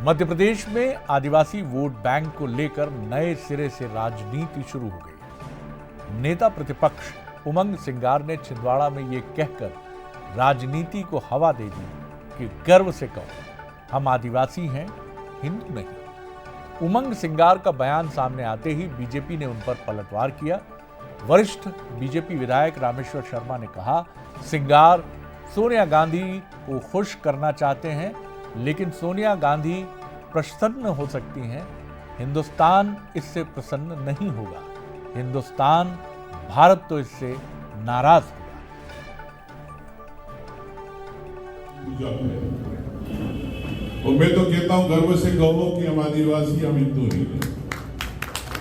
मध्य प्रदेश में आदिवासी vote bank को लेकर नए सिरे से राजनीति शुरू हो गई। नेता प्रतिपक्ष उमंग सिंगार ने छिंदवाड़ा में ये कहकर राजनीति को हवा दे दी कि गर्व से कहो हम आदिवासी हैं, हिंदू नहीं। उमंग सिंगार का बयान सामने आते ही बीजेपी ने उन पर पलटवार किया। वरिष्ठ बीजेपी विधायक रामेश्वर शर्मा ने कहा, सिंगार सोनिया गांधी को खुश करना चाहते हैं, लेकिन सोनिया गांधी प्रसन्न हो सकती हैं, हिंदुस्तान इससे प्रसन्न नहीं होगा। हिंदुस्तान, भारत तो इससे नाराज होगा। और मैं तो कहता हूं गर्व से कहो कि हम आदिवासी, हम हिंदू नहीं हैं।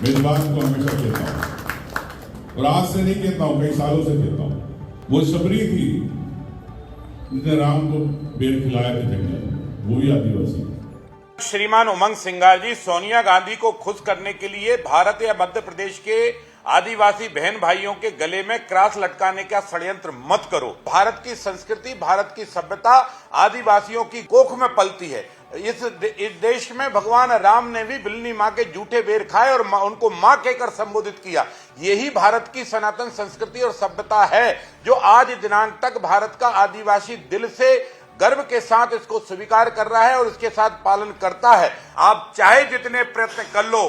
मैं इस बात को हमेशा कहता हूं और आज से नहीं कहता हूं, कई सालों से कहता हूं। वो सबरी थी जिसने राम को बेर खिलाया था जंगल, वो भी आदिवासी। श्रीमान उमंग सिंगार जी, सोनिया गांधी को खुश करने के लिए भारत या मध्य प्रदेश के आदिवासी बहन भाइयों के गले में क्रॉस लटकाने का षड्यंत्र मत करो। भारत की संस्कृति, भारत की सभ्यता आदिवासियों की कोख में पलती है। इस देश में भगवान राम ने भी बिल्ली माँ के जूठे बेर खाए और उनको माँ कहकर संबोधित किया। यही भारत की सनातन संस्कृति और सभ्यता है, जो आज दिनांक तक भारत का आदिवासी दिल से गर्व के साथ इसको स्वीकार कर रहा है और इसके साथ पालन करता है। आप चाहे जितने प्रयत्न कर लो,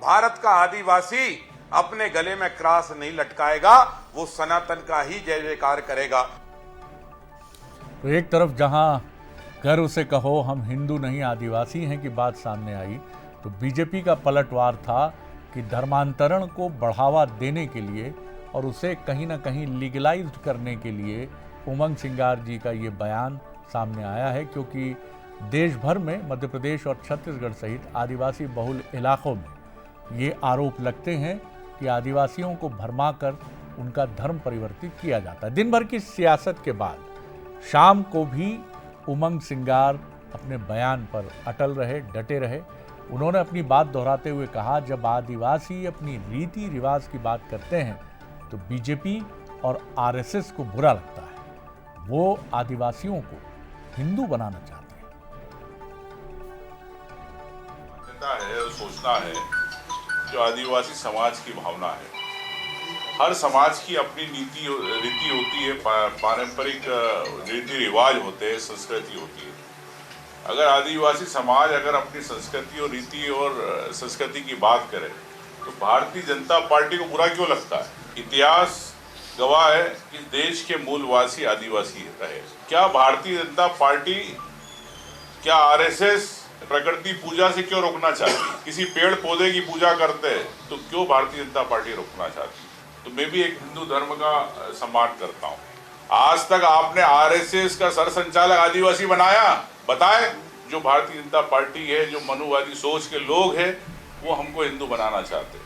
भारत का आदिवासी अपने गले में क्रॉस नहीं लटकाएगा, वो सनातन का ही जय जयकार करेगा। तो एक तरफ जहां गर्व से कहो हम हिंदू नहीं आदिवासी हैं की बात सामने आई, तो बीजेपी का पलटवार था कि धर्मांतरण को बढ़ावा देने के लिए और उसे कहीं ना कहीं लीगलाइज्ड करने के लिए उमंग सिंगार जी का ये बयान सामने आया है, क्योंकि देश भर में मध्य प्रदेश और छत्तीसगढ़ सहित आदिवासी बहुल इलाकों में ये आरोप लगते हैं कि आदिवासियों को भरमाकर उनका धर्म परिवर्तित किया जाता है। दिन भर की सियासत के बाद शाम को भी उमंग सिंगार अपने बयान पर अटल रहे, डटे रहे। उन्होंने अपनी बात दोहराते हुए कहा, जब आदिवासी अपनी रीति रिवाज की बात करते हैं तो बीजेपी और आरएसएस को बुरा लगता है। वो आदिवासियों को हिंदू बनाना चाहते हैं। सोचना है जो आदिवासी समाज की भावना है। हर समाज की अपनी रीति होती है, पारंपरिक रीति रिवाज होते हैं, संस्कृति होती है। अगर आदिवासी समाज अगर अपनी संस्कृति और रीति और संस्कृति की बात करे तो भारतीय जनता पार्टी को बुरा क्यों लगता है? इतिहास गवाह है कि देश के मूलवासी आदिवासी रहे। क्या भारतीय जनता पार्टी, क्या आरएसएस प्रकृति पूजा से क्यों रोकना चाहती? किसी पेड़ पौधे की पूजा करते हैं तो क्यों भारतीय जनता पार्टी रोकना चाहती? तो मैं भी एक हिंदू धर्म का सम्मान करता हूँ। आज तक आपने आरएसएस का सरसंचालक आदिवासी बनाया? बताए। जो भारतीय जनता पार्टी है, जो मनुवादी सोच के लोग हैं, वो हमको हिंदू बनाना चाहते हैं।